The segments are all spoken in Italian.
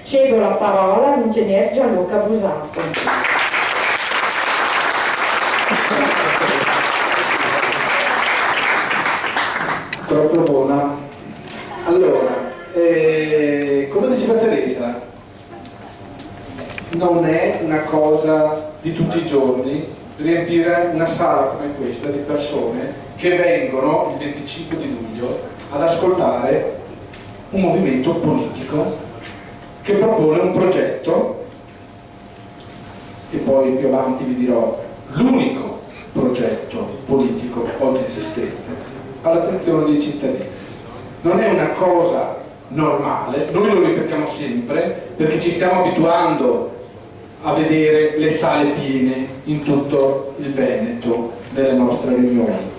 Cedo la parola all'ingegner Gianluca Busato. Troppo buona. Allora, come diceva Teresa, non è una cosa di tutti i giorni riempire una sala come questa di persone che vengono il 25 di luglio ad ascoltare un movimento politico che propone un progetto, e poi più avanti vi dirò l'unico progetto politico oggi esistente all'attenzione dei cittadini. Non è una cosa normale, noi lo ripetiamo sempre perché ci stiamo abituando a vedere le sale piene in tutto il Veneto delle nostre riunioni.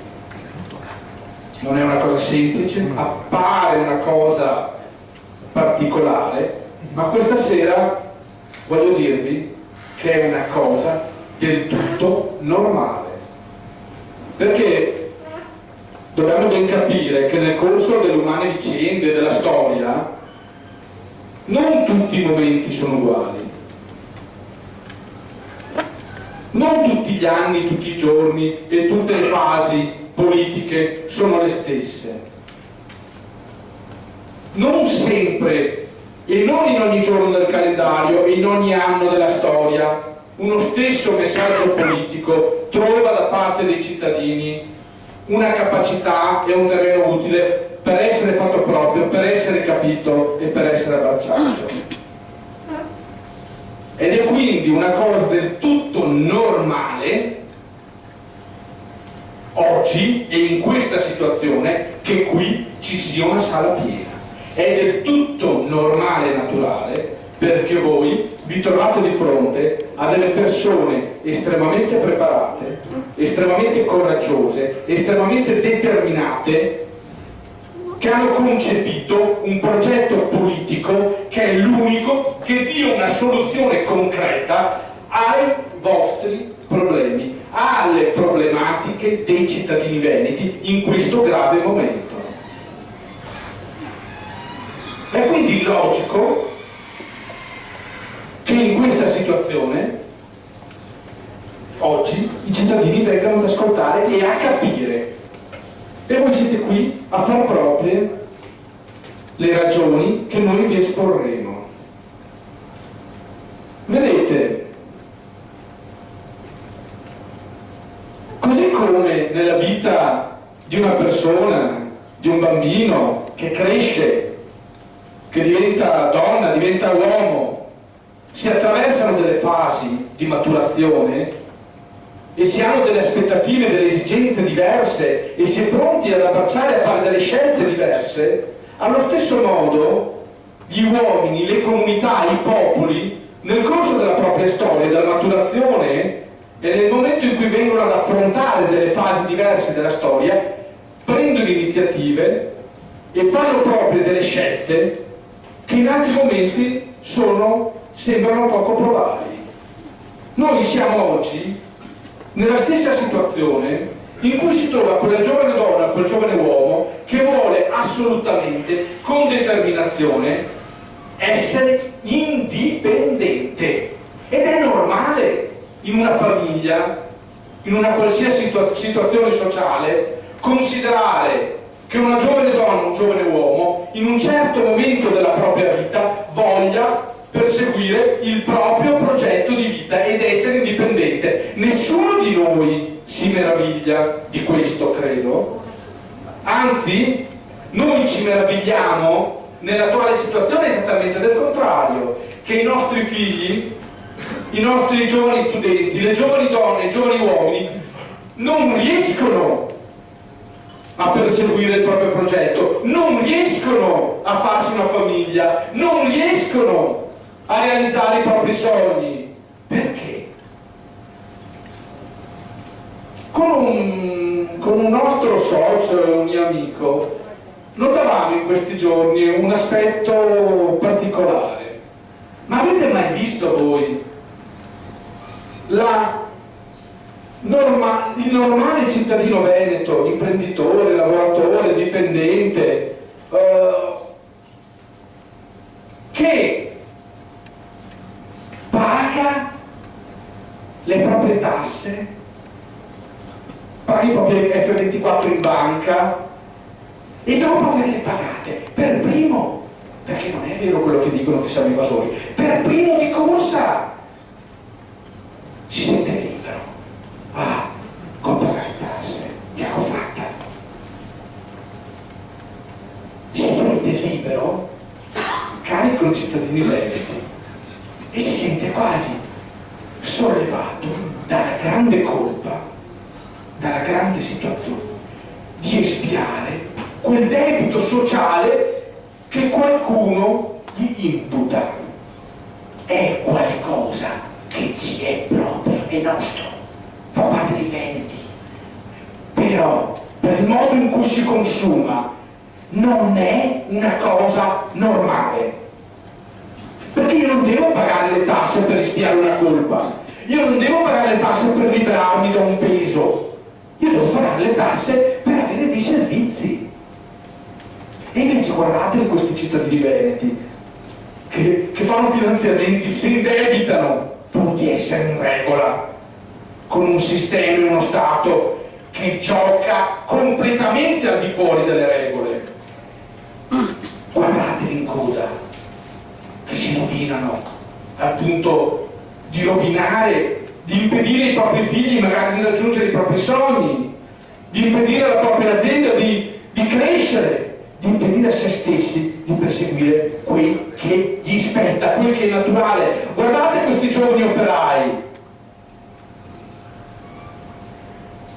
Non è una cosa semplice, appare una cosa particolare, ma questa sera voglio dirvi che è una cosa del tutto normale, perché dobbiamo ben capire che nel corso delle umane vicende, della storia, non tutti i momenti sono uguali, non tutti gli anni, tutti i giorni e tutte le fasi politiche sono le stesse, non sempre e non in ogni giorno del calendario e in ogni anno della storia uno stesso messaggio politico trova da parte dei cittadini una capacità e un terreno utile per essere fatto proprio, per essere capito e per essere abbracciato. Ed è quindi una cosa del tutto normale oggi e in questa situazione che qui ci sia una sala piena. È del tutto normale e naturale perché voi vi trovate di fronte a delle persone estremamente preparate, estremamente coraggiose, estremamente determinate, che hanno concepito un progetto politico che è l'unico che dia una soluzione concreta ai vostri problemi, alle problematiche dei cittadini veneti in questo grave momento. È quindi logico che in questa situazione oggi i cittadini vengano ad ascoltare e a capire, e voi siete qui a far proprie le ragioni che noi vi esporremo. Vedete, così come nella vita di una persona, di un bambino che cresce, che diventa donna, diventa uomo, si attraversano delle fasi di maturazione e si hanno delle aspettative, delle esigenze diverse e si è pronti ad abbracciare e a fare delle scelte diverse, allo stesso modo gli uomini, le comunità, i popoli, nel corso della propria storia, della maturazione e nel momento in cui vengono ad affrontare delle fasi diverse della storia, prendono iniziative e fanno proprie delle scelte che in altri momenti sembrano poco probabili. Noi siamo oggi nella stessa situazione in cui si trova quella giovane donna, quel giovane uomo che vuole assolutamente, con determinazione, essere indipendente. Ed è normale in una famiglia, in una qualsiasi situazione sociale, considerare che una giovane donna, un giovane uomo, in un certo momento della propria vita voglia perseguire il proprio progetto di vita ed essere indipendente. Nessuno di noi si meraviglia di questo, credo. Anzi, noi ci meravigliamo nell'attuale situazione esattamente del contrario, che i nostri figli, i nostri giovani studenti, le giovani donne, i giovani uomini non riescono a perseguire il proprio progetto, non riescono a farsi una famiglia, non riescono a realizzare i propri sogni. Perché? Con un nostro socio, un mio amico, notavamo in questi giorni un aspetto particolare. Ma avete mai visto voi il normale cittadino veneto, imprenditore, lavoratore, dipendente, che le proprie tasse, paghi i propri F24 in banca e dopo averle pagate per primo, perché non è vero quello che dicono che siamo invasori, per primo di corsa si sente libero. Ah, con pagare tasse, che ho fatta? Si sente libero, cari concittadini veneti, e si sente quasi sollevato dalla grande colpa, dalla grande situazione di espiare quel debito sociale che qualcuno gli imputa. È qualcosa che ci è proprio, è nostro, fa parte dei veneti, però per il modo in cui si consuma non è una cosa normale, perché io non devo pagare le tasse per espiare una colpa, io non devo pagare le tasse per liberarmi da un peso, io devo pagare le tasse per avere dei servizi. E invece guardate questi cittadini veneti che fanno finanziamenti, si indebitano pur di essere in regola, con un sistema e uno Stato che gioca completamente al di fuori delle regole. Guardateli in coda, che si rovinano al punto di rovinare, di impedire ai propri figli magari di raggiungere i propri sogni, di impedire alla propria azienda di crescere, di impedire a se stessi di perseguire quel che gli spetta, quel che è naturale. Guardate questi giovani operai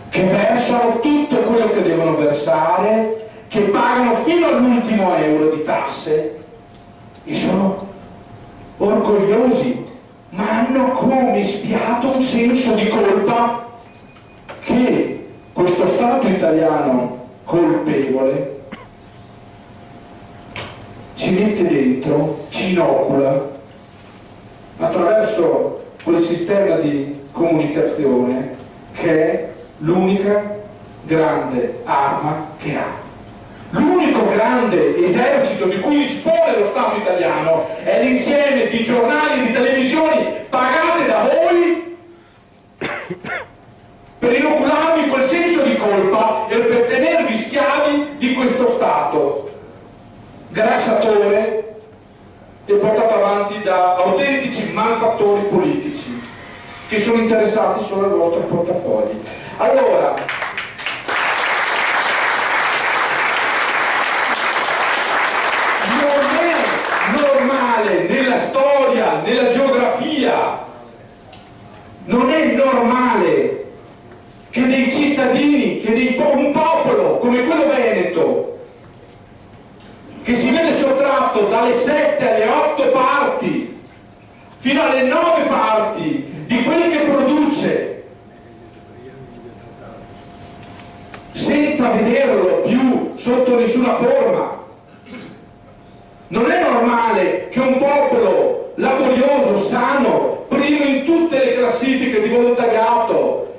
che versano tutto quello che devono versare, che pagano fino all'ultimo euro di tasse e sono orgogliosi, ma hanno come spiato un senso di colpa che questo Stato italiano colpevole ci mette dentro, ci inocula attraverso quel sistema di comunicazione che è l'unica grande arma che ha. L'unico grande esercito di cui dispone lo Stato italiano è l'insieme di giornali e di televisioni pagate da voi per inocularvi quel senso di colpa e per tenervi schiavi di questo Stato grassatore e portato avanti da autentici malfattori politici che sono interessati solo ai vostri portafogli. Allora, non è normale nella storia, nella geografia, non è normale che dei cittadini, che un popolo come quello veneto, che si vede sottratto dalle 7 alle 8 parti fino alle 9 parti di quelli che produce, senza vederlo più sotto nessuna forma. Non è normale che un popolo laborioso, sano, primo in tutte le classifiche di volontariato,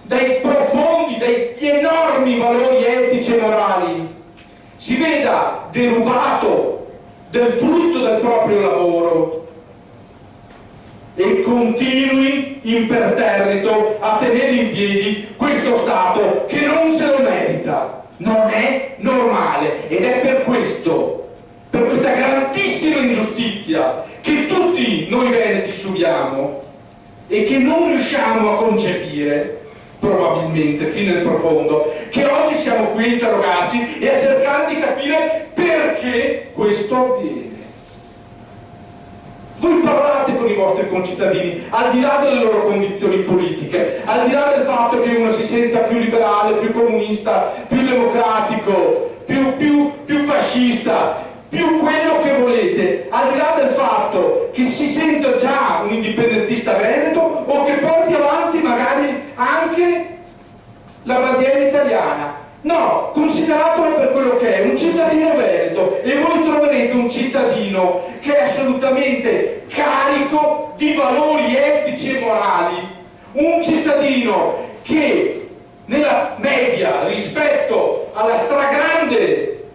dai profondi, dagli enormi valori etici e morali, si veda derubato del frutto del proprio lavoro e continui imperterrito a tenere in piedi questo Stato che non se lo merita. Non è normale ed è per questo, per questa grandissima ingiustizia che tutti noi veneti subiamo e che non riusciamo a concepire, probabilmente fino in profondo, che oggi siamo qui a interrogarci e a cercare di capire perché questo avviene. Voi parlate con i vostri concittadini, al di là delle loro condizioni politiche, al di là del fatto che uno si senta più liberale, più comunista, più democratico, più fascista, più quello che volete, al di là del fatto che si senta già un indipendentista veneto o che porti avanti magari anche la bandiera italiana. No, consideratelo per quello che è, un cittadino veneto, e voi troverete un cittadino che è assolutamente carico di valori etici e morali, un cittadino che nella media rispetto alla stragrande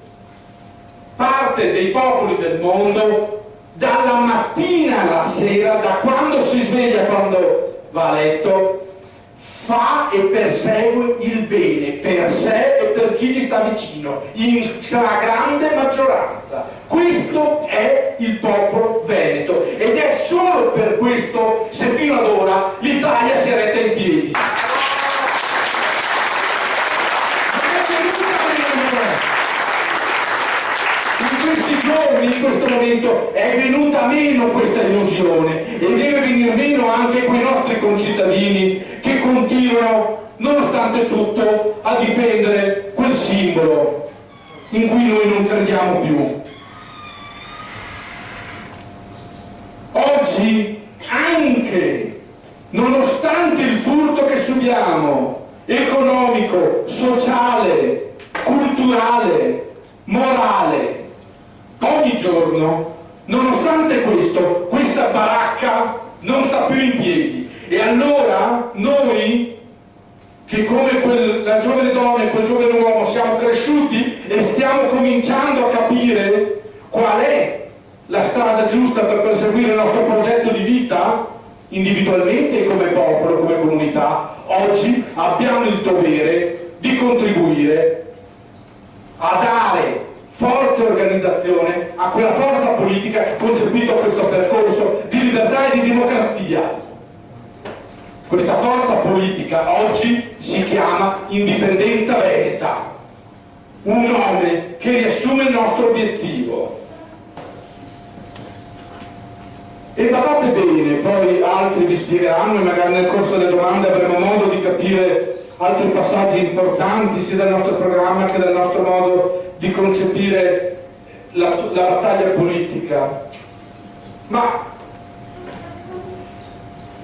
parte dei popoli del mondo, dalla mattina alla sera, da quando si sveglia, quando va letto, fa e persegue il bene per sé e per chi gli sta vicino, in stragrande maggioranza. Questo è il popolo veneto ed è solo per questo se fino ad ora l'Italia si è retta in piedi. In questi giorni, in questo momento, è venuta meno questa illusione e deve venire meno anche quei nostri concittadini che continuano, nonostante tutto, a difendere quel simbolo in cui noi non crediamo più. Oggi, anche nonostante il furto che subiamo, economico, sociale, culturale, morale, ogni giorno, nonostante questo, questa baracca non sta più in piedi. E allora noi, che come la giovane donna e quel giovane uomo siamo cresciuti e stiamo cominciando a capire qual è la strada giusta per perseguire il nostro progetto di vita, individualmente e come popolo, come comunità, oggi abbiamo il dovere di contribuire a dare forza e organizzazione a quella forza politica che ha concepito questo percorso di libertà e di democrazia. Questa forza politica oggi si chiama Indipendenza Veneta, un nome che riassume il nostro obiettivo. E badate bene, poi altri vi spiegheranno e magari nel corso delle domande avremo modo di capire altri passaggi importanti sia del nostro programma che del nostro modo di concepire la battaglia politica. Ma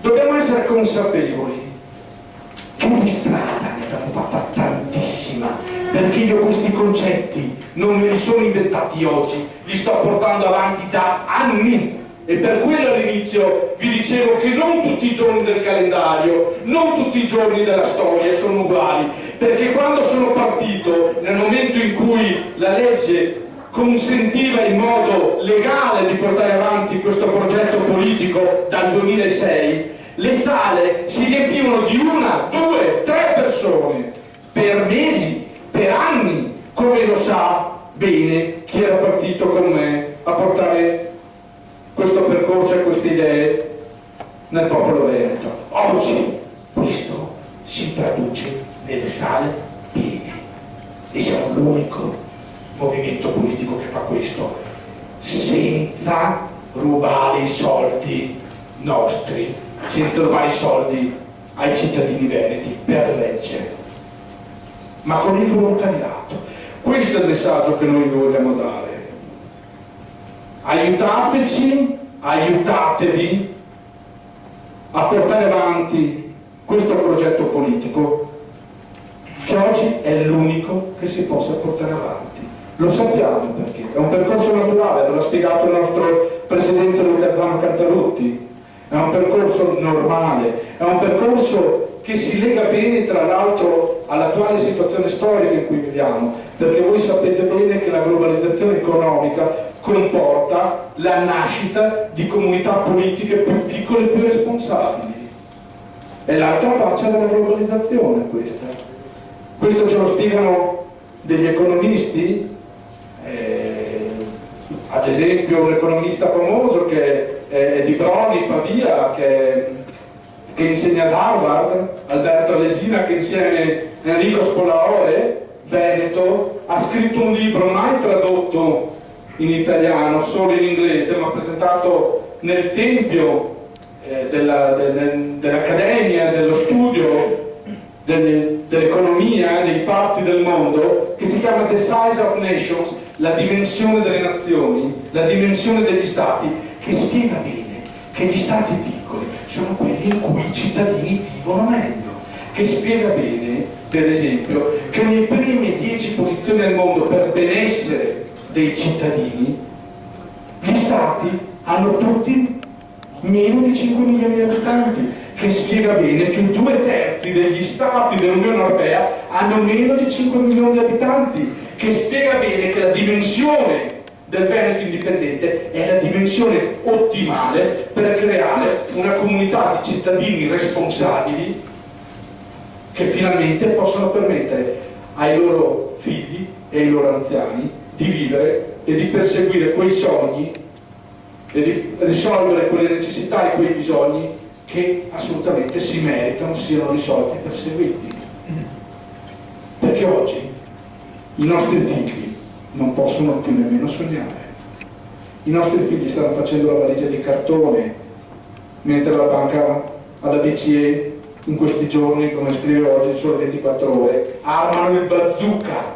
dobbiamo essere consapevoli che di strada ne abbiamo fatta tantissima, perché io questi concetti non me li sono inventati oggi, li sto portando avanti da anni. E per quello all'inizio vi dicevo che non tutti i giorni del calendario, non tutti i giorni della storia sono uguali, perché quando sono partito, nel momento in cui la legge consentiva in modo legale di portare avanti questo progetto politico dal 2006, le sale si riempivano di 1, 2, 3 persone per mesi, per anni, come lo sa bene chi era partito con me a portare questo percorso e queste idee nel popolo veneto. Oggi questo si traduce nelle sale piene e siamo l'unico movimento politico che fa questo senza rubare i soldi nostri, senza rubare i soldi ai cittadini veneti per legge, ma con il volontariato. Questo è il messaggio che noi vi vogliamo dare. Aiutateci, aiutatevi a portare avanti questo progetto politico che oggi è l'unico che si possa portare avanti. Lo sappiamo perché è un percorso naturale, ve l'ha spiegato il nostro presidente Luca Zano Cantarutti, è un percorso normale, è un percorso che si lega bene tra l'altro all'attuale situazione storica in cui viviamo, perché voi sapete bene che la globalizzazione economica comporta la nascita di comunità politiche più piccole e più responsabili. È l'altra faccia della globalizzazione questa. Questo ce lo spiegano degli economisti, ad esempio un economista famoso che è di Broni, Pavia, che insegna ad Harvard, Alberto Alesina, che insieme a Enrico Spolaore, veneto, ha scritto un libro mai tradotto in italiano, solo in inglese, ma presentato nel tempio dell'Accademia, dello studio dell'economia, dei fatti del mondo, che si chiama The Size of Nations, la dimensione delle nazioni, la dimensione degli stati, che spiega bene che gli stati piccoli sono quelli in cui i cittadini vivono meglio, che spiega bene, per esempio, che nelle prime 10 posizioni al mondo per benessere dei cittadini, gli stati hanno tutti meno di 5 milioni di abitanti, che spiega bene che 2/3 degli stati dell'Unione Europea hanno meno di 5 milioni di abitanti, che spiega bene che la dimensione del Veneto indipendente è la dimensione ottimale per creare una comunità di cittadini responsabili che finalmente possono permettere ai loro figli e ai loro anziani di vivere e di perseguire quei sogni e di risolvere quelle necessità e quei bisogni che assolutamente si meritano siano risolti e perseguiti. Perché oggi i nostri figli non possono più nemmeno sognare. I nostri figli stanno facendo la valigia di cartone, mentre la banca alla BCE in questi giorni, come scrive oggi solo 24 ore, armano il bazooka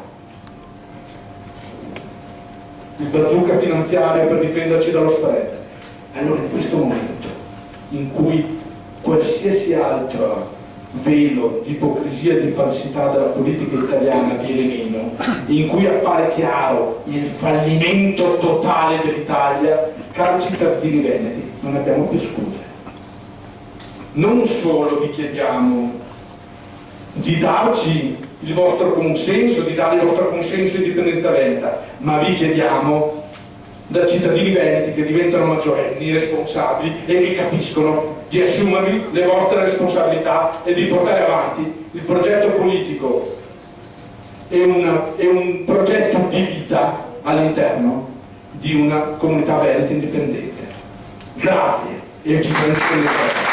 finanziario per difenderci dallo spread. Allora in questo momento in cui qualsiasi altro velo di ipocrisia e di falsità della politica italiana viene meno, in cui appare chiaro il fallimento totale dell'Italia, cari cittadini veneti, non abbiamo più scuse. Non solo vi chiediamo di darci il vostro consenso, di dare il vostro consenso in Indipendenza Veneta, ma vi chiediamo da cittadini veneti che diventano maggiorenni, responsabili e che capiscono di assumervi le vostre responsabilità e di portare avanti il progetto politico e un progetto di vita all'interno di una comunità veneta indipendente. Grazie e vi ringrazio.